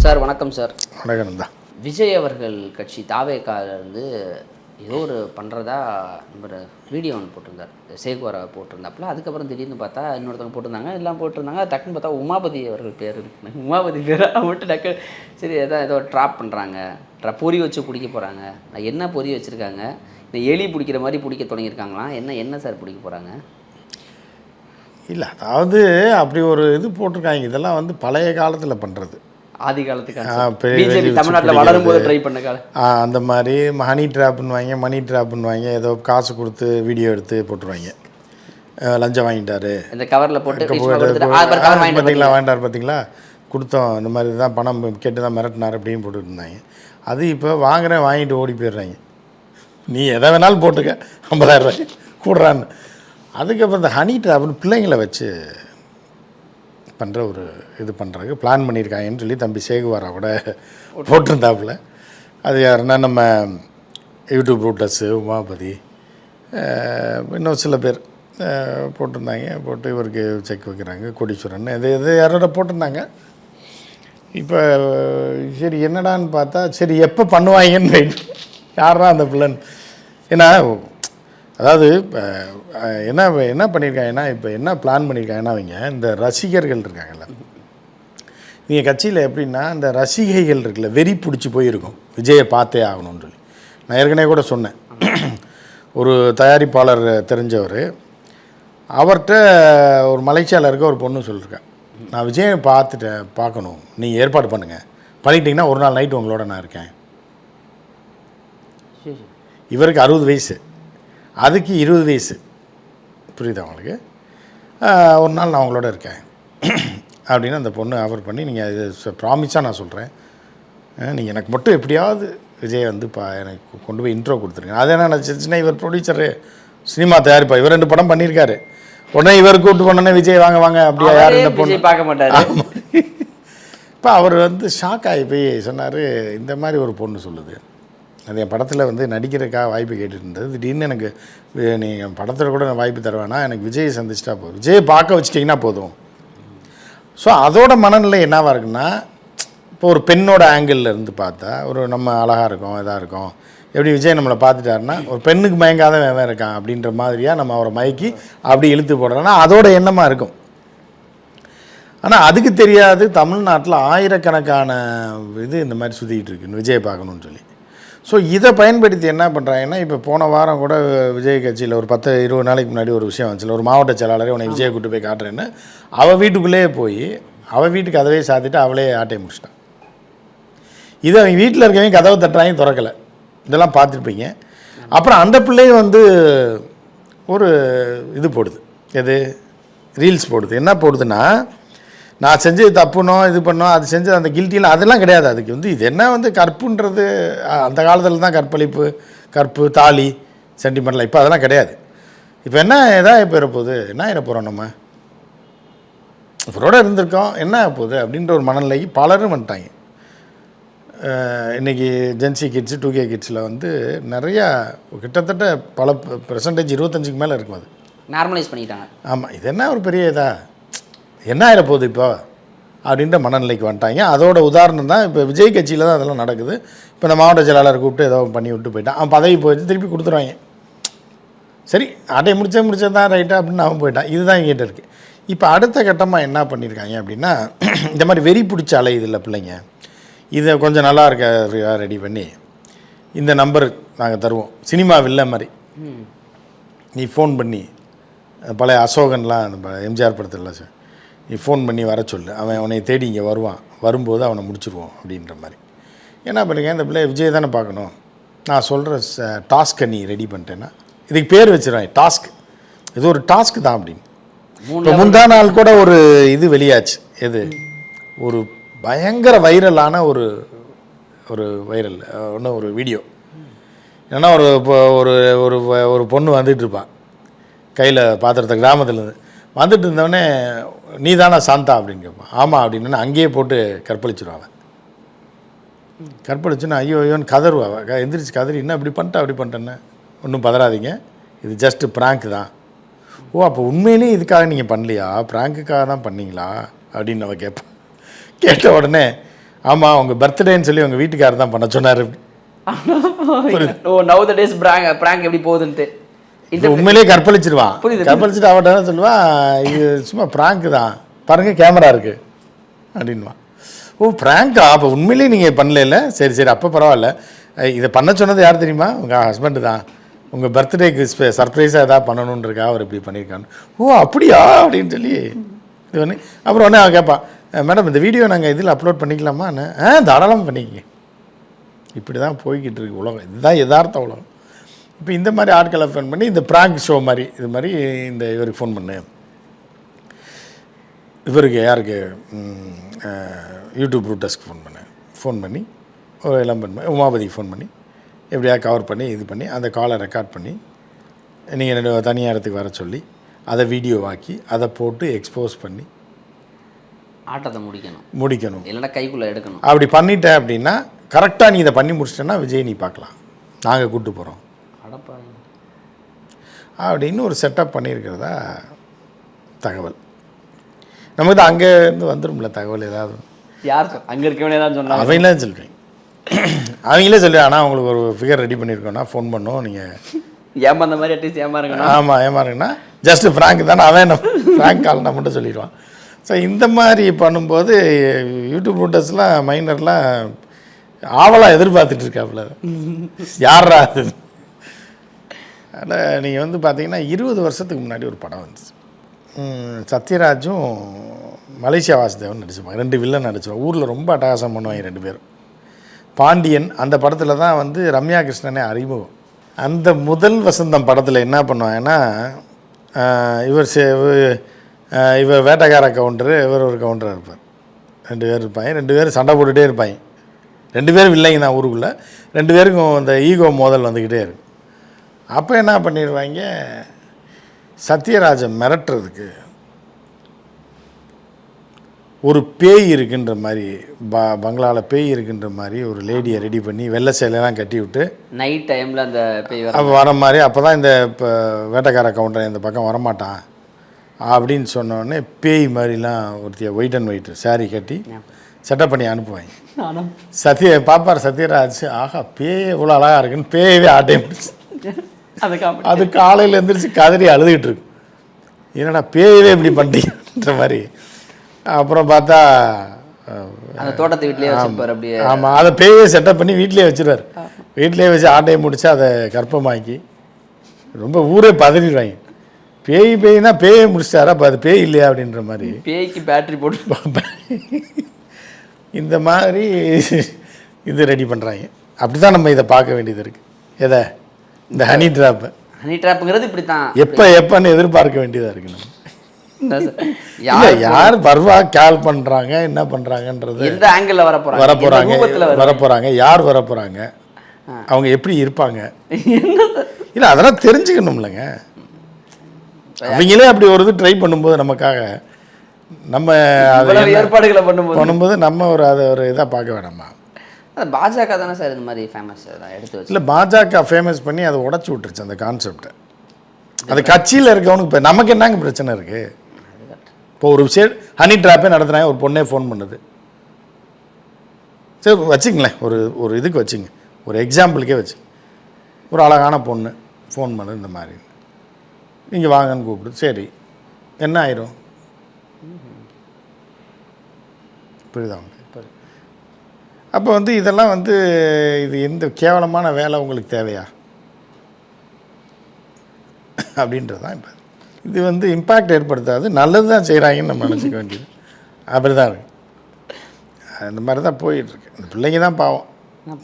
Sir வணக்கம் sir. வணக்கம் தான். விஜய் அவர்கள் கட்சி தாவேக்காவிலிருந்து ஏதோ ஒரு பண்ணுறதா நம்ம வீடியோ ஒன்று போட்டிருந்தார், சேகுவாரா போட்டிருந்தாப்புல. அதுக்கப்புறம் திடீர்னு பார்த்தா இன்னொருத்தவங்க போட்டிருந்தாங்க, எல்லாம் போட்டிருந்தாங்க. டக்குன்னு பார்த்தா உமாபதி அவர்கள் பேர் இருக்குங்க. உமாபதி பேர் மட்டும் டக்கு சரி ஏதோ ட்ராப் பண்ணுறாங்க, பொறி வச்சு பிடிக்க போகிறாங்க. என்ன பொறி வச்சுருக்காங்க? இந்த எலி பிடிக்கிற மாதிரி பிடிக்க தொடங்கியிருக்காங்களாம். என்ன சார் பிடிக்க போகிறாங்க? இல்லை, அதாவது அப்படி ஒரு இது போட்டிருக்காங்க. இதெல்லாம் வந்து பழைய காலத்தில் பண்ணுறது, ஆதி காலத்துக்கு பிஜேபி தமிழ்நாட்டில் வளரும்போது ட்ரை பண்ண காலம். அந்த மாதிரி ஹனி ட்ராப்புன்னு மணி ட்ராப்புன்னு ஏதோ காசு கொடுத்து வீடியோ எடுத்து போட்டுருவாங்க. லஞ்சம் வாங்கிட்டாரு, இந்த கவரில் போட்டு பார்த்தீங்களா, வாங்கிட்டார் பார்த்தீங்களா, கொடுத்தோம், இந்த மாதிரி தான் பணம் கேட்டு தான் மிரட்டினார் அப்படின்னு போட்டுட்டு இருந்தாங்க. அது இப்போ வாங்கிட்டு ஓடி போயிடுறாங்க. நீ எதை வேணாலும் போட்டுக்க, 50,000 ரூபாய் கூடுறான்னு. அதுக்கப்புறம் இந்த ஹனி ட்ராப்னு பிள்ளைங்களை வச்சு பண்ணுற ஒரு இது பண்ணுறதுக்கு பிளான் பண்ணியிருக்காங்கன்னு சொல்லி தம்பி சேகுவாரா கூட போட்டிருந்தாப்புல. அது யாருன்னா நம்ம யூடியூப் ரூட்டர்ஸு, உமாபதி, இன்னும் சில பேர் போட்டிருந்தாங்க. போட்டு இவருக்கு செக் வைக்கிறாங்க, கோடீஸ்வரன் இது யாரோட போட்டிருந்தாங்க. இப்போ சரி என்னடான்னு பார்த்தா, சரி எப்போ பண்ணுவாங்கன்னு வெயிட், யாரா அந்த பிள்ளைன்னு. ஏன்னா அதாவது என்ன பண்ணியிருக்காங்கன்னா, இப்போ என்ன பிளான் பண்ணியிருக்காங்கன்னா, அவங்க இந்த ரசிகர்கள் இருக்காங்கல்ல, நீங்கள் கட்சியில் எப்படின்னா இந்த ரசிகைகள் இருக்குல்ல, வெறி பிடிச்சி போயிருக்கும் விஜயை பார்த்தே ஆகணும்னு சொல்லி. நான் ஏற்கனவே கூட சொன்னேன், ஒரு தயாரிப்பாளர் தெரிஞ்சவர், அவர்கிட்ட ஒரு மலேசியாவில் இருக்க ஒரு பொண்ணு சொல்லியிருக்கேன், நான் விஜயை பார்க்கணும், நீங்கள் ஏற்பாடு பண்ணிட்டீங்கன்னா ஒரு நாள் நைட்டு உங்களோட நான் இருக்கேன். இவருக்கு 60 வயசு, அதுக்கு 20 வயசு, புரியுதா அவங்களுக்கு? ஒரு நாள் நான் அவங்களோட இருக்கேன் அப்படின்னு அந்த பொண்ணு ஆஃபர் பண்ணி, நீங்கள் இது ப்ராமிஸாக நான் சொல்கிறேன், நீங்கள் எனக்கு மட்டும் எப்படியாவது விஜய் வந்து எனக்கு கொண்டு போய் இன்ட்ரோ கொடுத்துருங்க. அது என்ன நினச்சிருச்சுன்னா, இவர் ப்ரொடியூசரு, சினிமா தயாரிப்பா, இவர் 2 படம் பண்ணியிருக்காரு. உடனே இவர் கூப்பிட்டு போனோன்னே விஜய் வாங்க அப்படியா, யார் இந்த பொண்ணு பார்க்க மாட்டார். இப்போ அவர் வந்து ஷாக் ஆகி போய் சொன்னார், இந்த மாதிரி ஒரு பொண்ணு சொல்லுது, அது என் படத்தில் வந்து நடிக்கிறதுக்காக வாய்ப்பு கேட்டுட்டு இருந்தது, திடீர்னு எனக்கு நீங்கள் படத்தில் கூட நான் வாய்ப்பு தருவேன்னா, எனக்கு விஜயை சந்திச்சிட்டா போதும், விஜயை பார்க்க வச்சிட்டிங்கன்னா போதும். ஸோ அதோட மனநிலை என்னவாக இருக்குன்னா, இப்போ ஒரு பெண்ணோட ஆங்கிளில் இருந்து பார்த்தா, ஒரு நம்ம அழகாக இருக்கோம், இதாக இருக்கோம், எப்படி விஜய் நம்மளை பார்த்துட்டாருன்னா, ஒரு பெண்ணுக்கு மயங்காத வேன் இருக்கான் அப்படின்ற மாதிரியாக நம்ம அவரை மயக்கி அப்படி இழுத்து போடுறோன்னா அதோட எண்ணமாக இருக்கும். ஆனால் அதுக்கு தெரியாது, தமிழ்நாட்டில் ஆயிரக்கணக்கான இது இந்த மாதிரி சுற்றிக்கிட்டு இருக்குன்னு விஜயை பார்க்கணுன்னு சொல்லி. ஸோ இதை பயன்படுத்தி என்ன பண்ணுறாங்கன்னா, இப்போ போன வாரம் கூட விஜய் கட்சியில் ஒரு 10-20 நாளைக்கு முன்னாடி ஒரு விஷயம் வந்துச்சுல, ஒரு மாவட்ட செயலாளரே உன்னை விஜயை கூட்டு போய் காட்டுறேன்னு அவள் வீட்டுக்குள்ளேயே போய் அவள் வீட்டுக்கு கதவே சாத்திட்டு அவளே ஆட்டையை முடிச்சிட்டான். இதை அவங்க வீட்டில் இருக்கவங்க கதவை தட்டுறாங்க, திறக்கலை, இதெல்லாம் பார்த்துருப்பீங்க. அப்புறம் அந்த பிள்ளையும் வந்து ஒரு இது போடுது, எது ரீல்ஸ் போடுது. என்ன போடுதுன்னா, நான் செஞ்சது தப்புனோ இது பண்ணோம், அது செஞ்சது அந்த கில்ட்டிலாம் அதெல்லாம் கிடையாது. அதுக்கு வந்து இது என்ன வந்து கற்புன்றது அந்த காலத்தில் தான் கற்பு தாலி சென்டிமெண்ட்லாம், இப்போ அதெல்லாம் கிடையாது. இப்போ என்ன எதாக போயிட போகுது, என்ன ஆகிட போகிறோம், நம்ம இவரோட இருந்திருக்கோம், என்ன ஆக போகுது அப்படின்ற ஒரு மனநிலைக்கு பலரும் வந்துட்டாங்க. இன்றைக்கி ஜென்சி கிட்ஸு 2K கிட்ஸில் வந்து நிறையா கிட்டத்தட்ட பல பெர்சன்டேஜ் 25க்கு மேலே இருக்கும், அது நார்மலைஸ் பண்ணிட்டாங்க. ஆமாம், இது என்ன ஒரு பெரிய இதா, என்ன ஆகிட போகுது இப்போ அப்படின்ற மனநிலைக்கு வந்துட்டாங்க. அதோட உதாரணம் தான் இப்போ விஜய் கட்சியில் தான் அதெல்லாம் நடக்குது. இப்போ இந்த மாவட்ட செயலாளர் கூப்பிட்டு ஏதோ பண்ணி விட்டு போயிட்டான், அவன் பதவி போயிடுச்சு, திருப்பி கொடுத்துருவாங்க. சரி, அடைய முடிச்சதான் ரைட்டாக அப்படின்னு அவன் போயிட்டான். இதுதான் எங்கிட்ட இருக்குது. இப்போ அடுத்த கட்டமாக என்ன பண்ணியிருக்காங்க அப்படின்னா, இந்த மாதிரி வெறி பிடிச்ச அலையுதில்ல பிள்ளைங்க, இதை கொஞ்சம் நல்லா இருக்க ரெடி பண்ணி இந்த நம்பர் நாங்கள் தருவோம், சினிமா வில்ல மாதிரி, நீ ஃபோன் பண்ணி பழைய அசோகன்லாம் நம்ம எம்ஜிஆர் படத்தில் சார், நீ ஃபோன் பண்ணி வர சொல்லு, அவன் அவனை தேடி இங்கே வருவான், வரும்போது அவனை முடிச்சிடுவோம் அப்படின்ற மாதிரி. என்ன பண்ணுங்க, இந்த பிள்ளை விஜய் தானே பார்க்கணும், நான் சொல்கிற டாஸ்க்கை நீ ரெடி பண்ணிட்டேன்னா, இதுக்கு பேர் வச்சுருவாங்க டாஸ்க், இது ஒரு டாஸ்க்கு தான் அப்படின்னு. இப்போ முந்தா நாள் கூட ஒரு இது வெளியாச்சு, எது ஒரு பயங்கர வைரலான ஒரு வைரல் ஒன்று ஒரு வீடியோ. ஏன்னா ஒரு பொண்ணு வந்துட்டுருப்பான் கையில் பாத்திரத்தை, கிராமத்துலேருந்து வந்துட்டு இருந்தவொடனே, நீ தானே சாந்தா அப்படின்னு கேட்பான். ஆமாம் அப்படின்னு அங்கேயே போட்டு கற்பழிச்சிடுவான். கற்பழிச்சுன்னா ஐயோன்னு கதறுவான், எந்திரிச்சு கதறி, என்ன இப்படி பண்ணிட்டா அப்படி பண்ணிட்டேன்னு. ஒன்றும் பதறாதீங்க, இது ஜஸ்ட்டு ப்ராங்க் தான். ஓ, அப்போ உண்மையிலே இதுக்காக நீங்கள் பண்ணலையா, ப்ராங்குக்காக தான் பண்ணீங்களா அப்படின்னு அவன் கேட்பான். கேட்ட உடனே ஆமாம் உங்கள் பர்த்டேன்னு சொல்லி உங்கள் வீட்டுக்காரர் தான் பண்ண சொன்னார். ஓ நவ் த டேஸ் பிராங்க் எப்படி போகுதுன்ட்டு இது உண்மையிலேயே கற்பழிச்சிருவான். புரியுது. கற்பழிச்சிட்டு அவட்ட சொல்லுவான், இது சும்மா ப்ராங்க் தான், பாருங்க கேமரா இருக்குது அப்படின்வான். ஓ ப்ராங்கா, அப்போ உண்மையிலேயே நீங்கள் பண்ணல? சரி சரி அப்போ பரவாயில்ல. இதை பண்ண சொன்னது யார் தெரியுமா? உங்கள் ஹஸ்பண்டு தான். உங்கள் பர்த்டேக்கு சர்ப்ரைஸாக எதாவது பண்ணணுன்றக்கா அவர் இப்படி பண்ணியிருக்கான்னு. ஓ அப்படியா அப்படின்னு சொல்லி இது பண்ணி அப்புறம் உடனே அவன் கேட்பான், மேடம் இந்த வீடியோ நாங்கள் இதில் அப்லோட் பண்ணிக்கலாமா? தாராளமாக பண்ணிக்கங்க. இப்படி தான் போய்கிட்டு இருக்கு உலகம். இதுதான் யதார்த்த உலகம். இப்போ இந்த மாதிரி ஆட்களை ஃபோன் பண்ணி இந்த ப்ராங்க் ஷோ மாதிரி இது மாதிரி இந்த இவருக்கு ஃபோன் பண்ணு, இவருக்கு யாருக்கு யூடியூப் ரூட்டஸ்க்கு ஃபோன் பண்ணி ஒரு இளம்பெண் உமாபதிக்கு ஃபோன் பண்ணி எப்படியா கவர் பண்ணி இது பண்ணி அந்த காலை ரெக்கார்ட் பண்ணி நீங்கள் தனியாக இடத்துக்கு வர சொல்லி அதை வீடியோவாக்கி அதை போட்டு எக்ஸ்போஸ் பண்ணி ஆட்டத்தை முடிக்கணும், இல்லைன்னா கைக்குள்ளே எடுக்கணும். அப்படி பண்ணிட்டேன் அப்படின்னா கரெக்டாக நீ இதை பண்ணி முடிச்சிட்டேன்னா விஜய் நீ பார்க்கலாம், நாங்கள் கூப்பிட்டு போகிறோம் அப்படின்னு ஒரு செட்டப் பண்ணியிருக்கிறதா தகவல். நமக்கு தான் அங்கேருந்து வந்துடும்ல தகவல். ஏதாவது யார் அங்கே இருக்கவனே தான் சொன்னாங்க, அவங்களே சொல்கிறேன். அவங்களே சொல்லி ஆனால் அவங்களுக்கு ஒரு ஃபிகர் ரெடி பண்ணியிருக்கோன்னா ஃபோன் பண்ணோம், நீங்கள் ஏமாந்த மாதிரி அட்லீஸ்ட் ஏமாறுங்கண்ணா. ஆமாம் ஏமாறுங்கண்ணா, ஜஸ்ட்டு ஃப்ராங்க் தானே, அவன் ஃப்ராங்க் கால் நான் மட்டும் சொல்லிடுவான். ஸோ இந்த மாதிரி பண்ணும்போது யூடியூப் ரூட்டர்ஸ்லாம் மைனர்லாம் ஆவலாக எதிர்பார்த்துட்டு இருக்காப்புல, யாரா அது. அதில் நீங்கள் வந்து பார்த்தீங்கன்னா 20 வருஷத்துக்கு முன்னாடி ஒரு படம் வந்துச்சு, சத்யராஜும் மலேசியா வாசுதேவன் நடிச்சுப்பாங்க, 2 வில்லன் நடிச்சுவாங்க. ஊரில் ரொம்ப அட்டகாசம் பண்ணுவாங்க 2 பேரும். பாண்டியன் அந்த படத்தில் தான் வந்து ரம்யா கிருஷ்ணனே அறிமுகம். அந்த முதல் வசந்தம் படத்தில் என்ன பண்ணுவாங்கன்னா, இவர் வேட்டைக்கார கவுண்டரு, இவர் ஒரு கவுண்டராக இருப்பார். 2 பேர் இருப்பாங்க, 2 பேரும் சண்டை போட்டுகிட்டே இருப்பாங்க. 2 பேரும் இல்லைங்க தான் ஊருக்குள்ளே, 2 பேருக்கும் அந்த ஈகோ மோதல் வந்துக்கிட்டே இருக்கும். அப்போ என்ன பண்ணிடுவாங்க, சத்யராஜை மிரட்டுறதுக்கு ஒரு பேய் இருக்குன்ற மாதிரி பங்களாவில் பேய் இருக்குன்ற மாதிரி ஒரு லேடியை ரெடி பண்ணி வெள்ளை சேலையெல்லாம் கட்டி விட்டு நைட் டைமில் அந்த பேய் அப்போ வர மாதிரி, அப்போ தான் இந்த இப்போ வேட்டைக்கார கவுண்டர் இந்த பக்கம் வரமாட்டான் அப்படின்னு சொன்னோடனே பேய் மாதிரிலாம் ஒருத்திய ஒயிட் அண்ட் ஒயிட் சாரீ கட்டி செட்டப் பண்ணி அனுப்புவாங்க. பாப்பார் சத்யராஜ், ஆஹா பேய் இவ்வளோ அழகாக இருக்குன்னு பேயவே ஆட்டையை முடிச்சு அது காலையில் எழுந்திரிச்சு கதறி அழுதுகிட்டு இருக்கு, என்னடா பேயவே இப்படி பண்ணிட்டீங்கன்ற மாதிரி. அப்புறம் பார்த்தா அந்த தோட்டத்தை வீட்லேயே வச்சுருப்பார் அப்படியே. ஆமாம், அதை பேயே செட்டப் பண்ணி வீட்லேயே வச்சுருவார். வீட்லேயே வச்சு ஆட்டையை முடித்து அதை கற்பமாக்கி ரொம்ப ஊரே பதறிடுவாங்க. பேய்னா பேயை முடிச்சிட்டாரா, அப்போ அது பேய் இல்லையா அப்படின்ற மாதிரி. பேய்க்கு பேட்டரி போட்டு இந்த மாதிரி இது ரெடி பண்ணுறாங்க. அப்படி தான் நம்ம இதை பார்க்க வேண்டியது இருக்குது. எதை இந்த ஹனி ட்ராப்புங்கிறது இப்படி தான் எப்போன்னு எதிர்பார்க்க வேண்டியதாக இருக்குது. நம்ம யார் பர்வா கால் பண்ணுறாங்க, என்ன பண்ணுறாங்கன்றது, எந்த ஆங்கிளில் வரப்போகிறாங்க, யார் வரப்போகிறாங்க, அவங்க எப்படி இருப்பாங்க, இல்லை அதெல்லாம் தெரிஞ்சுக்கணும்லங்க. அவங்களே அப்படி ஒரு இது ட்ரை பண்ணும்போது நமக்காக நம்ம ஏற்பாடுகளை பண்ணும்போது நம்ம அதை ஒரு இதாக பார்க்க வேணாமா. பாஜக தானே சார் இந்த மாதிரி ஃபேமஸ் எடுத்து வச்சு. இல்லை பாஜக ஃபேமஸ் பண்ணி அதை உடச்சி விட்டுருச்சு அந்த கான்செப்டை. அது கட்சியில் இருக்கவனுக்கு இப்போ நமக்கு என்னங்க பிரச்சனை இருக்குது? இப்போ ஒரு ஹனி ட்ராப்பே நடத்துகிறாங்க, ஒரு பொண்ணே ஃபோன் பண்ணுது, சரி வச்சுங்களேன், ஒரு இதுக்கு வச்சுங்க, ஒரு எக்ஸாம்பிளுக்கே வச்சு, ஒரு அழகான பொண்ணு ஃபோன் பண்ணுது இந்த மாதிரி, நீங்கள் வாங்கன்னு கூப்பிடு, சரி என்ன ஆயிரும்? புரியுதா உங்களுக்கு? அப்போ வந்து இதெல்லாம் வந்து இது எந்த கேவலமான வேலை உங்களுக்கு தேவையா அப்படின்றது தான். இப்போ இது வந்து இம்பேக்ட் ஏற்படுத்தாது, நல்லது தான் செய்கிறாங்கன்னு நம்ம நினச்சிக்க வேண்டியது. அப்படி தான் இருக்குது. அந்த மாதிரி தான் போயிட்டுருக்கு. இந்த பிள்ளைங்க தான் பாவம்,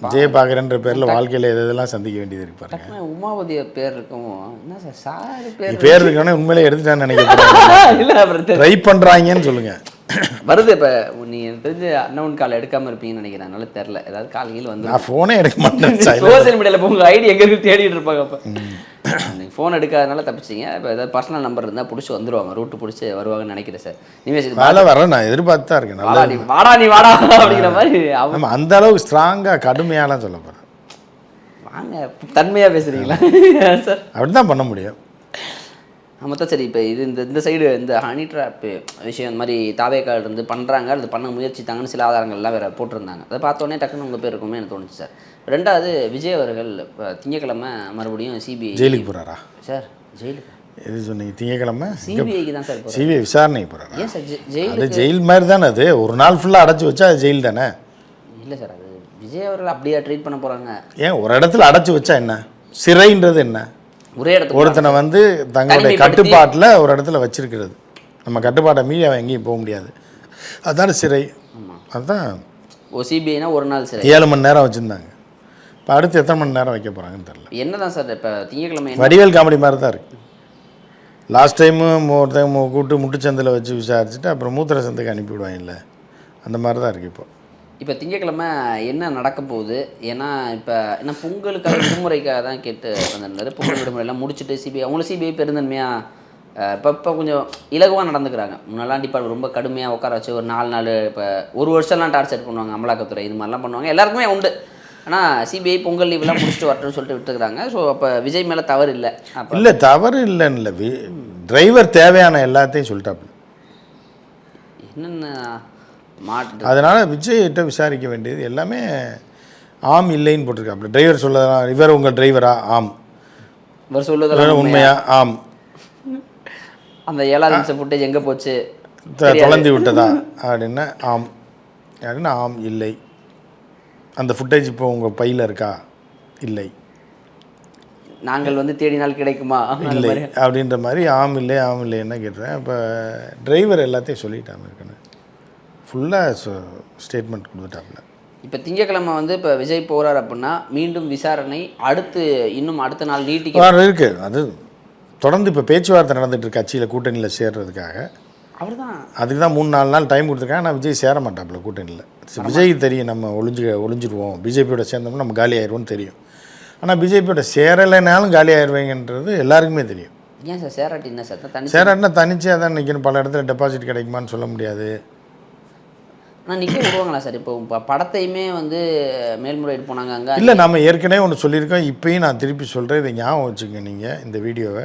விஜய் பார்க்குறேன்ற பேரில் வாழ்க்கையில் எதெல்லாம் சந்திக்க வேண்டியது இருக்கு பாருங்க. உமாபதி பேர் இருக்கும், என்ன சார் பேர் இருக்கவனே உண்மையிலே எடுத்துட்டான்னு நினைக்கிறேன். ட்ரை பண்ணுறாங்கன்னு சொல்லுங்கள். வருது. இப்போ நீ தெரிஞ்சு அன்னவுன் கால் எடுக்காமல் இருப்பீங்கன்னு நினைக்கிறேன், அதனால தெரில. ஏதாவது காலையில் வந்து நான் ஃபோனே எடுக்க மாட்டேன். சோசியல் மீடியாவில் உங்கள் ஐடி எங்கே இருக்கு தேடிட்டு இருப்பாங்க. அப்போ நீங்கள் ஃபோன் எடுக்காதனால தப்பிச்சிங்க. இப்போ ஏதாவது பர்சனல் நம்பர் இருந்தால் பிடிச்சி வந்துடுவாங்க, ரூட்டு பிடிச்சி வருவாங்கன்னு நினைக்கிறேன் சார். வேலை வர நான் எதிர்பார்த்து தான் இருக்கேன். வாடா அப்படிங்கிற மாதிரி. நம்ம அந்த அளவுக்கு ஸ்ட்ராங்காக கடுமையாலாம் சொல்ல போகிறேன். வாங்க தன்மையாக பேசுகிறீங்களா சார்? அப்படி தான் பண்ண முடியும். மொத்தம் சரி இப்போ இது இந்த சைடு இந்த ஹனி ட்ராப் விஷயம் இந்த மாதிரி தாவேக்கால் இருந்து பண்ணுறாங்க அது பண்ண முயற்சித்தாங்கன்னு சில ஆதாரங்கள்லாம் வேறு போட்டிருந்தாங்க. அதை பார்த்தோன்னே டக்குன்னு உங்கள் பேர் இருக்குமே எனக்கு தோணுச்சு சார். ரெண்டாவது விஜய் அவர்கள் இப்போ திங்கக்கிழமை மறுபடியும் சிபிஐ ஜெயிலுக்கு போகிறாரா சார்? ஜெயிலுக்கு எது சொன்னீங்க? திங்கக்கிழமை சிபிஐக்கு தான் சார் போகிறார். சிபிஐ விசாரணைக்கு போகிறாரா? ஏன் சார் அது ஜெயில் மாதிரி தானே, அது ஒரு நாள் ஃபுல்லாக அடைச்சி வச்சா அது ஜெயில் தானே. இல்லை சார், அது விஜய் அவர்கள் அப்படியே ட்ரீட் பண்ண போகிறாங்க. ஏன் ஒரு இடத்துல அடைச்சி வச்சா என்ன? சிறைன்றது என்ன? ஒரே இடத்துல ஒருத்தனை வந்து தங்களுடைய கட்டுப்பாட்டில் ஒரு இடத்துல வச்சிருக்கிறது. நம்ம கட்டுப்பாட்டை மீறி அவன் எங்கேயும் போக முடியாது. அதுதான் சிறை. அதுதான் சிபிஐனா ஒரு நாள் சிறை 7 மணி நேரம் வச்சுருந்தாங்க. இப்போ அடுத்து எத்தனை மணி நேரம் வைக்க போகிறாங்கன்னு தெரியல. என்ன தான் சார் இப்போ திங்கக்கிழமை வடிவேல் காமெடி மாதிரி தான் இருக்குது. லாஸ்ட் டைமு ஒருத்தங்க கூப்பிட்டு முட்டுச்சந்தில் வச்சு விசாரிச்சுட்டு அப்புறம் மூத்திர சந்தைக்கு அனுப்பிவிடுவாங்கல்ல, அந்த மாதிரி தான் இருக்குது இப்போ. இப்போ திங்கக்கிழமை என்ன நடக்க போகுது? ஏன்னா இப்போ என்ன பொங்கலுக்காக விடுமுறைக்காக தான் கேட்டு வந்திருந்தாரு. பொங்கல் விடுமுறையெல்லாம் முடிச்சுட்டு சிபிஐ அவங்களும் சிபிஐ பெருந்தன்மையாக இப்போ கொஞ்சம் இலகுவாக நடந்துக்கிறாங்க. முன்னெல்லாம் டிபார்ட்மெண்ட் ரொம்ப கடுமையாக உட்கார வச்சு ஒரு 4 நாள் இப்போ 1 வருஷம்லாம் டார்ச்சர் பண்ணுவாங்க. அமலாக்கத்துறை இது மாதிரிலாம் பண்ணுவாங்க, எல்லாருக்குமே உண்டு. ஆனால் சிபிஐ பொங்கல் லீவெல்லாம் முடிச்சுட்டு வரட்டும்னு சொல்லிட்டு விட்டுக்கிறாங்க. ஸோ அப்போ விஜய் மேலே தவறு இல்லை. அப்போ இல்லை தவறு இல்லைன்னு இல்லை, டிரைவர் தேவையான எல்லாத்தையும் சொல்லிட்டாப்புல. என்னென்ன மாட்டு அதனால் விஜய்கிட்ட விசாரிக்க வேண்டியது எல்லாமே ஆம் இல்லைன்னு போட்டிருக்காப்புல. டிரைவர் சொல்லலாம், இவர் உங்கள் டிரைவரா? ஆம். இவர் சொல்லுதெல்லாம் உண்மையா? ஆம். அந்த 7வது நிமிஷம் ஃபுட்டேஜ் எங்கே போச்சு தொலைந்து விட்டதா அப்படின்னா ஆம் அப்படின்னா ஆம் இல்லை. அந்த ஃபுட்டேஜ் இப்போ உங்கள் பையில் இருக்கா? இல்லை. நாங்கள் வந்து தேடினால் கிடைக்குமா? இல்லை அப்படின்ற மாதிரி ஆம் இல்லை ஆம் இல்லை என்ன கேட்டுறேன். இப்போ டிரைவர் எல்லாத்தையும் சொல்லிட்டாங்க இருக்குன்னு ஃபுல்லாக ஸ்டேட்மெண்ட் கொடுத்துட்டாப்புல. இப்போ திங்கக்கிழமை வந்து இப்போ விஜய் போகிறார் அப்படின்னா மீண்டும் விசாரணை இன்னும் அடுத்த நாள் நீட்டிக்க இருக்குது. அது தொடர்ந்து இப்போ பேச்சுவார்த்தை நடந்துட்டு இருக்கு கட்சியில் கூட்டணியில் சேர்றதுக்காக. அவர் தான் அதுக்கு தான் 3-4 நாள் டைம் கொடுத்துருக்காங்க. ஆனால் விஜய் சேர மாட்டாப்புல கூட்டணியில். விஜய் தெரியும் நம்ம ஒளிஞ்சிடுவோம், பிஜேபியோட சேர்ந்தோம்னா நம்ம காலி ஆயிடுவோம்னு தெரியும். ஆனால் பிஜேபியோட சேரலைனாலும் காலி ஆயிடுவீங்கன்றது எல்லாருக்குமே தெரியும். ஏன் சார் சேராட்டி என்ன சார்? சேராட்டினா தனிச்சே தான் நிற்கணும். பல இடத்துல டெபாசிட் கிடைக்குமான்னு சொல்ல முடியாது. ஆனால் நிற்க விடுவாங்களா சார்? இப்போ படத்தையுமே வந்து மேல்முறையீடு போனாங்க அங்கே. இல்லை, நம்ம ஏற்கனவே ஒன்று சொல்லியிருக்கோம், இப்போயும் நான் திருப்பி சொல்கிறேன், இதை ஞாபகம் வச்சுக்கோங்க நீங்கள் இந்த வீடியோவை.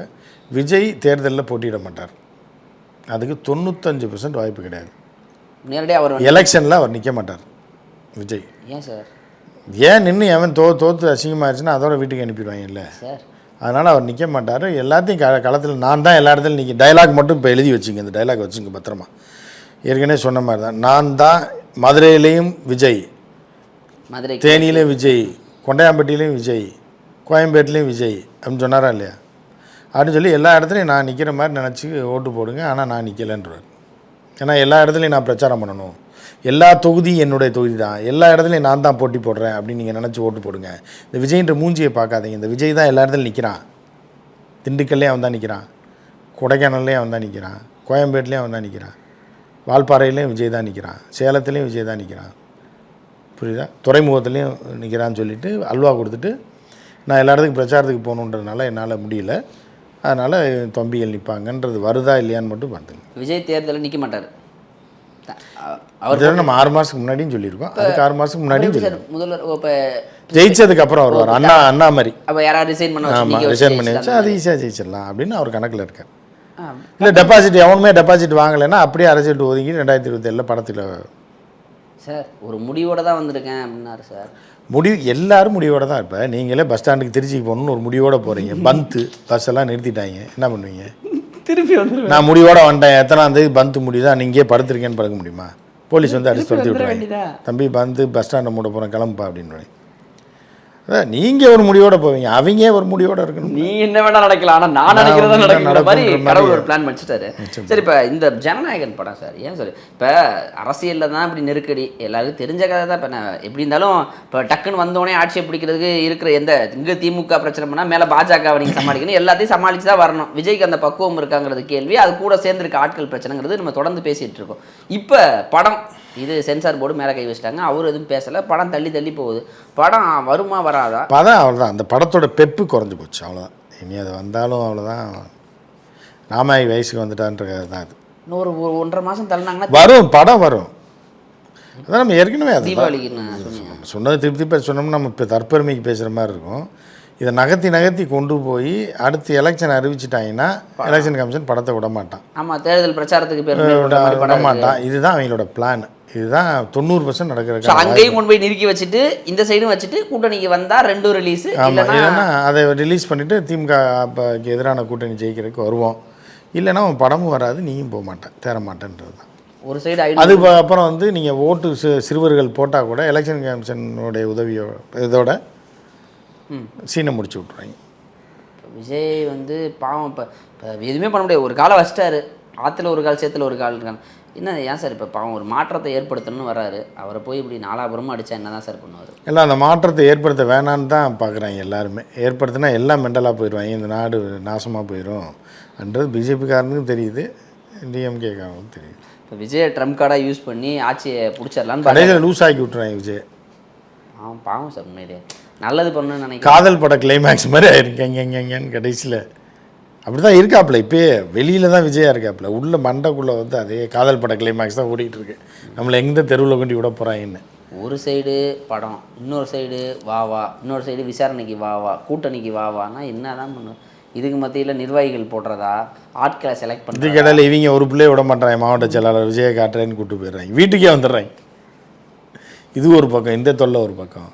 விஜய் தேர்தலில் போட்டியிட மாட்டார். அதுக்கு 95% வாய்ப்பு கிடையாது. நேரடியாக அவர் எலெக்ஷனில் அவர் நிற்க மாட்டார் விஜய். ஏன் சார்? ஏன் நின்று எவன் தோற்று அசிங்கமாகிடுச்சுன்னா அதோட வீட்டுக்கு அனுப்பிடுவாங்க இல்லை சார். அதனால் அவர் நிற்க மாட்டார். எல்லாத்தையும் களத்தில் நான் தான் எல்லா இடத்துலையும் நிற்க. டைலாக் மட்டும் இப்போ எழுதி வச்சுங்க, இந்த டைலாக் வச்சுங்க பத்திரமா. ஏற்கனவே சொன்ன மாதிரி தான், நான் தான் மதுரையிலையும் விஜய், மதுரை தேனியிலையும் விஜய், கொண்டையாம்பட்டியிலையும் விஜய், கோயம்பேட்டிலையும் விஜய் அப்படின்னு சொன்னாரா இல்லையா? அப்படின்னு சொல்லி எல்லா இடத்துலையும் நான் நிற்கிற மாதிரி நினச்சி ஓட்டு போடுங்க. ஆனால் நான் நிற்கலைன்றார். ஏன்னா எல்லா இடத்துலையும் நான் பிரச்சாரம் பண்ணணும், எல்லா தொகுதியும் என்னுடைய தொகுதி தான், எல்லா இடத்துலையும் நான் தான் போட்டி போடுறேன் அப்படின்னு நீங்கள் நினச்சி ஓட்டு போடுங்க. இந்த விஜய்ன்ற மூஞ்சியை பார்க்காதீங்க. இந்த விஜய் தான் எல்லா இடத்துலையும் நிற்கிறான். திண்டுக்கல்லையும் அவன் தான் நிற்கிறான், கொடைக்கானல்லையும் அவன் தான் நிற்கிறான், கோயம்பேட்டிலையும் அவன் தான் நிற்கிறான், வால்பாறையிலையும் விஜய் தான் நிற்கிறான், சேலத்துலேயும் விஜய் தான் நிற்கிறான். புரியுதா? துறைமுகத்துலேயும் நிற்கிறான்னு சொல்லிவிட்டு அல்வா கொடுத்துட்டு நான் எல்லா இடத்துக்கும் பிரச்சாரத்துக்கு போகணுன்றதுனால என்னால் முடியல, அதனால் தம்பிகள் நிற்பாங்கன்றது வருதா இல்லையான்னு மட்டும் பார்த்துங்க. விஜய் தேர்தலில் நிற்க மாட்டார். அவர் நம்ம 6 மாதத்துக்கு முன்னாடியும் சொல்லியிருக்கோம், அதுக்கு 6 மாதத்துக்கு முன்னாடியும் சொல்லியிருக்கோம். முதல்வர் இப்போ ஜெயிச்சதுக்கு அப்புறம் வருவார். அண்ணா மாதிரி. அப்போ யாராவது ரிசைன் பண்ண ஆமாம், ரிசைன் பண்ணி வச்சா அது ஈஸியாக ஜெயிச்சிடலாம் அப்படின்னு அவர் கணக்கில் இருக்கார். இல்லை டெபாசிட் எவனுமே டெபாசிட் வாங்கலைன்னா அப்படியே அரசியல் ஒதுங்கி 2027 படத்தில் சார் ஒரு முடிவோடு தான் வந்திருக்கேன் அப்படின்னாரு சார். எல்லாரும் முடிவோடு தான். இப்போ நீங்களே பஸ் ஸ்டாண்டுக்கு திருச்சிக்கு போகணுன்னு ஒரு முடிவோடு போகிறீங்க, பஸ் எல்லாம் நிறுத்திட்டாங்க, என்ன பண்ணுவீங்க? திருப்பி வந்து நான் முடிவோடு வந்துட்டேன், எத்தனாந்தேதி பந்து முடியுதா, நீங்கள் படுத்துருக்கேன்னு படுக்க முடியுமா? போலீஸ் வந்து அடிச்சு துரத்தி விட்டுருவாங்க, தம்பி பஸ் ஸ்டாண்டை மூட போகிறேன் கிளம்புப்பா அப்படின்னு. அதான் நீங்கள் ஒரு முடிவோடு போவீங்க, அவங்க ஒரு முடிவோடு இருக்கணும். நீ என்ன வேணா நடக்கலாம், ஆனால் நான் நினைக்கிறதா நடக்கிற மாதிரி கடவுள் ஒரு பிளான் வச்சுட்டாரு. சரி, இப்போ இந்த ஜனநாயகன் படம் சார், ஏன் சார் இப்போ அரசியலில் தான் இப்படி நெருக்கடி எல்லாருக்கும் தெரிஞ்ச கதை தான். இப்போ நான் எப்படி இருந்தாலும் இப்போ டக்குன்னு வந்தோடனே ஆட்சியை பிடிக்கிறதுக்கு இருக்கிற இங்கே திமுக பிரச்சனை பண்ணால் மேலே பாஜகவை நீங்கள் சமாளிக்கணும், எல்லாத்தையும் சமாளித்து தான் வரணும். விஜய்க்கு அந்த பக்குவம் இருக்காங்கிறது கேள்வி, அது கூட சேர்ந்துருக்க ஆட்கள் பிரச்சனைங்கிறது நம்ம தொடர்ந்து பேசிகிட்டு இருக்கோம். இப்போ படம் இது சென்சார் போர்டு மேலே கை வச்சிட்டாங்க, அவர் எதுவும் பேசலை, படம் தள்ளி போகுது. படம் வருமா வராதா? அதான் அவ்வளோதான், அந்த படத்தோட பெப்பு குறைஞ்சி போச்சு, அவ்வளோதான். இனி அது வந்தாலும் அவ்வளோதான், ராமாயி வயசுக்கு வந்துட்டான்றது தான். அது இன்னொரு 1.5 மாதம் தள்ளினாங்கன்னா வரும், படம் வரும். அதான் நம்ம ஏற்கனவே தீபாவளிக்கு சொன்னது திருப்பி சொன்னோம்னா நம்ம இப்போ தற்பெருமைக்கு பேசுகிற மாதிரி இருக்கும். இதை நகர்த்தி கொண்டு போய் அடுத்து எலெக்ஷன் அறிவிச்சிட்டாங்கன்னா எலெக்ஷன் கமிஷன் படத்தை விட மாட்டான். ஆமாம், தேர்தல் பிரச்சாரத்துக்கு விட மாட்டான். இதுதான் அவங்களோட பிளான். இதுதான் 90% நடக்கிற. அங்கேயும் கொண்டு போய் நிறுக்கி வச்சுட்டு இந்த சைடும் வச்சுட்டு கூட்டணிக்கு வந்தால் 2 ரிலீஸ். ஆமாம், இல்லைன்னா அதை ரிலீஸ் பண்ணிவிட்டு திமுக அப்போக்கு எதிரான கூட்டணி ஜெயிக்கிறதுக்கு வருவோம். இல்லைன்னா அவன் படமும் வராது, நீயும் போக மாட்டேன், தேர மாட்டேன்றது தான் ஒரு சைடு. அதுக்கு அப்புறம் வந்து நீங்கள் ஓட்டு சிறுவர்கள் போட்டால் கூட எலெக்ஷன் கமிஷனுடைய உதவியோ இதோட சீனை முடிச்சு விட்ருவாங்க. விஜய் வந்து பாவம் இப்போ எதுவுமே பண்ண முடியாது. ஒரு காலை வச்சிட்டாரு, ஆற்றுல ஒரு கால் சேத்துல ஒரு கால் இருக்காங்க. என்ன ஏன் சார் இப்போ பாவம் ஒரு மாற்றத்தை ஏற்படுத்தணும்னு வராரு, அவரை போய் இப்படி நாலாபுரமும் அடித்தா என்ன தான் சார் பண்ணுவார்? எல்லாம் அந்த மாற்றத்தை ஏற்படுத்த வேணான்னு தான் பார்க்குறாங்க எல்லாருமே. ஏற்படுத்தினா எல்லாம் மெண்டலாக போயிடுவாங்க, இந்த நாடு நாசமாக போயிடும் என்றது பிஜேபிக்காரனுக்கும் தெரியுது, டிஎம்கேக்காரனுக்கும் தெரியுது. இப்போ விஜய் ட்ரம்ப் கார்டாக யூஸ் பண்ணி ஆட்சியை பிடிச்சிடலான்னு கடைசியில் லூஸ் ஆக்கி விட்ருவாங்க விஜய். பாவம் சார், உண்மையிலே நல்லது பண்ணணும்னு நினைக்கிறேன். காதல் பட கிளைமேக்ஸ் மாதிரி ஆயிருக்கேங்கன்னு கடைசியில் அப்படி தான் இருக்காப்புல. இப்போயே வெளியில் தான் விஜயா இருக்காப்புல, உள்ள மண்டைக்குள்ளே வந்து அதே காதல் பட கிளைமேக்ஸ் தான் ஓடிக்கிட்டு இருக்கு. நம்மளை எங்கே தெருவில் கொண்டு விட போகிறாங்கன்னு. ஒரு சைடு படம், இன்னொரு சைடு வா, இன்னொரு சைடு விசாரணைக்கு வா, கூட்டணிக்கு வானா என்ன தான் பண்ணும்? இதுக்கு மத்தியில் நிர்வாகிகள் போடுறதா, ஆட்களை செலக்ட் பண்ணி இதுக்கு இடையில இவங்க ஒரு பிள்ளைய விட மாட்டாங்க. மாவட்ட செயலாளர் விஜயை காட்டுறேன்னு கூப்பிட்டு போயிடுறாங்க, வீட்டுக்கே வந்துடுறாங்க. இது ஒரு பக்கம், இந்த தொல்லை ஒரு பக்கம்.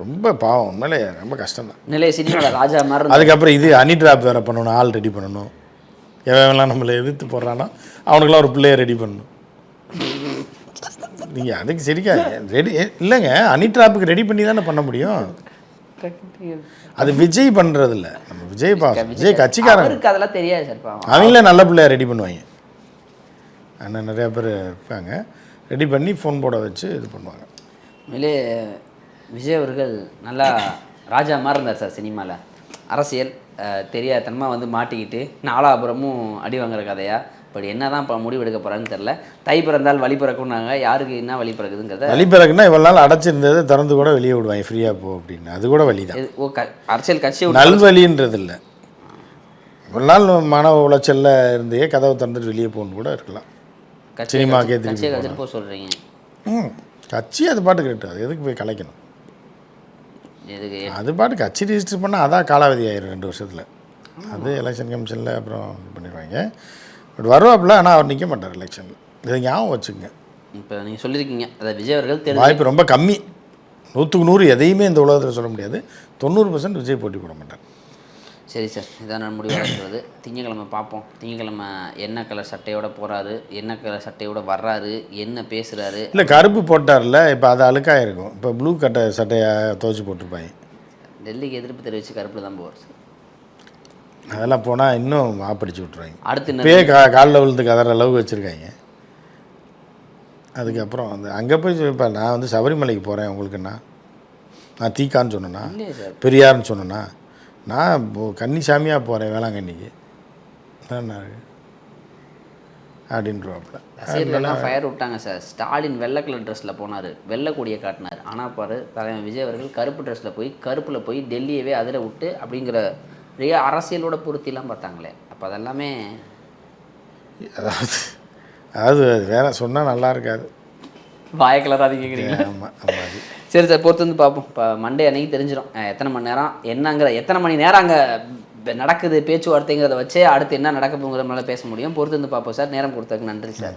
ரொம்ப பாவம், உண்மையிலே ரொம்ப கஷ்டம் தான். நிலைய சினிமாவில் ராஜா மாதிரி. அதுக்கப்புறம் இது அனி ட்ராப் வேறு பண்ணணும், ஆள் ரெடி பண்ணணும். எவன்லாம் நம்மளை எதிர்த்து போடுறானோ அவனுக்கெல்லாம் ஒரு பிள்ளைய ரெடி பண்ணணும். நீங்கள் அதுக்கு சரிக்கா ரெடி இல்லைங்க, அனி ட்ராப்புக்கு ரெடி பண்ணி தானே பண்ண முடியும். அது விஜய் பண்ணுறது இல்லை, நம்ம விஜய் கட்சிக்காரன் அதெல்லாம் தெரியாது சார். அவங்களே நல்ல பிள்ளைய ரெடி பண்ணுவாங்க. ஆனால் நிறையா பேர் இருப்பாங்க, ரெடி பண்ணி ஃபோன் போட வச்சு இது பண்ணுவாங்க. உண்மையிலே விஜய் அவர்கள் நல்லா ராஜா மாதிரி இருந்தார் சார். சினிமாவில் அரசியல் தெரியாதனமாக வந்து மாட்டிக்கிட்டு நாலாபுரமும் அடி வாங்குற கதையா. பட் என்ன தான் இப்போ முடிவு எடுக்க போகிறான்னு தெரில. தை பிறந்தால் வழி பிறக்கும்னாங்க, யாருக்கு என்ன வழி பிறக்குதுங்கிறத. வழி பிறக்குன்னா இவ்வளோ நாள் அடைச்சிருந்தது திறந்து கூட வெளியே விடுவாங்க, ஃப்ரீயாக போ அப்படின்னு. அது கூட வழி தான். அரசியல் கட்சி நல்வழின்றது இல்லை. இவ்வளோ நாள் மன உளைச்சலில் இருந்தே கதவை திறந்துட்டு வெளியே போகணுன்னு கூட இருக்கலாம். சினிமாக்கே திருப்பி போக சொல்கிறீங்க. கட்சி அது பாட்டுக்கு இருக்கட்டும், அது எதுக்கு போய் கலைக்கணும்? அது பாட்டு கட்சி ரிஜிஸ்டர் பண்ணால் அதான் காலாவதி ஆயிரும் 2 வருஷத்தில். அது எலெக்ஷன் கமிஷனில் அப்புறம் இது பண்ணிடுவாங்க. பட் வருவாப்பில், ஆனால் அவர் நிற்க மாட்டார் எலெக்ஷனில். இதை ஞாபகம் வச்சுக்கோங்க. இப்போ நீங்கள் சொல்லியிருக்கீங்க அதை விஜய் அவர்கள் வாய்ப்பு ரொம்ப கம்மி. 100க்கு 100 எதையுமே இந்த உலகத்தில் சொல்ல முடியாது. 90% விஜய் போட்டி போட மாட்டார். சரி சார், இதான் நான் முடிவாக இருக்கிறது. திங்கக்கிழமை பார்ப்போம். திங்கக்கிழமை என்ன கலர் சட்டையோட போகிறாரு, என்ன கலர் சட்டையோட வர்றாரு, என்ன பேசுகிறாரு. இல்லை கருப்பு போட்டார்ல, இப்போ அது அழுக்காக இருக்கும். இப்போ ப்ளூ சட்டையை துவச்சி போட்டிருப்பாங்க. டெல்லிக்கு எதிர்ப்பு தெரிவித்து கருப்பில் தான் போவார் சார். அதெல்லாம் போனால் இன்னும் மாப்பிடிச்சு விட்ருவாங்க. அடுத்து இப்போயே காலில் விழுந்து கதற அளவுக்கு வச்சுருக்காங்க. அதுக்கப்புறம் வந்து அங்கே போய் இப்போ நான் வந்து சபரிமலைக்கு போகிறேன் உங்களுக்குன்னா, நான் தீக்கான்னு சொன்னேன்னா, பெரியார்னு சொன்னேன்னா, நான் கன்னிசாமியாக போகிறேன் வேளாங்கண்ணிக்கு அப்படின்றவாப்புல. ரசிகர்கள்லாம் ஃபயர் விட்டாங்க சார். ஸ்டாலின் வெள்ளை கலர் ட்ரெஸ்ஸில் போனார், வெள்ளை கொடியை காட்டினார். ஆனால் பாரு தலைவர் விஜய் அவர்கள் கருப்பு ட்ரெஸ்ஸில் போய் கருப்பில் போய் டெல்லியவே அதில் விட்டு அப்படிங்கிற அரசியலோட பொருத்திலாம் பார்த்தாங்களே. அப்போ அதெல்லாமே அதாவது வேற சொன்னால் நல்லா இருக்காது. வாயக்கலராக தான் கேட்குறீங்க. ஆமாம். சரி சார், பொறுத்து வந்து பார்ப்போம். இப்போ மண்டே அன்னைக்கு தெரிஞ்சிடும் எத்தனை மணி நேரம் என்னங்கிற, எத்தனை மணி நேரம் அங்கே நடக்குது பேச்சுவார்த்தைங்கிறத வச்சு அடுத்து என்ன நடக்குதுங்கிற மேலே பேச முடியும். பொறுத்து வந்து பார்ப்போம் சார். நேரம் கொடுத்ததுக்கு நன்றி சார்.